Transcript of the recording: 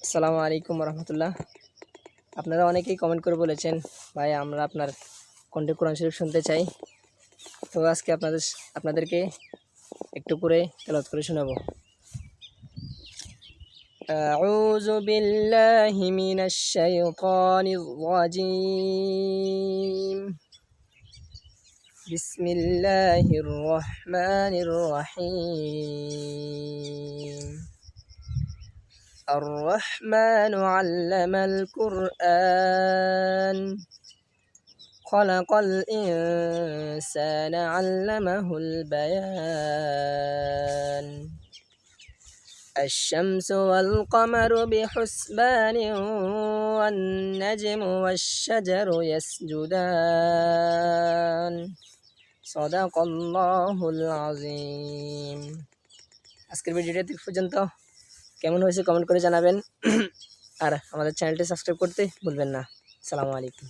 আসসালামু আলাইকুম রহমতুল্লাহ। আপনারা অনেকেই কমেন্ট করে বলেছেন, ভাই আমরা আপনার কণ্ঠে কোরআন শরীফ শুনতে চাই। তো আজকে আপনাদেরকে একটু করে তেলাওয়াত করে শোনাবো। আউযু বিল্লাহি মিনাশ শাইতানির রাজিম। বিসমিল্লাহির রহমানির রহিম। الرحمن علم القرآن خلق الإنسان علمه البيان الشمس والقمر بحسبان والنجم والشجر يسجدان صدق الله العظيم। আজকের ভিডিওটা এই পর্যন্ত। কেমন হয়েছে কমেন্ট করে জানাবেন, আর আমাদের চ্যানেলটি সাবস্ক্রাইব করতে ভুলবেন না। আসসালামু আলাইকুম।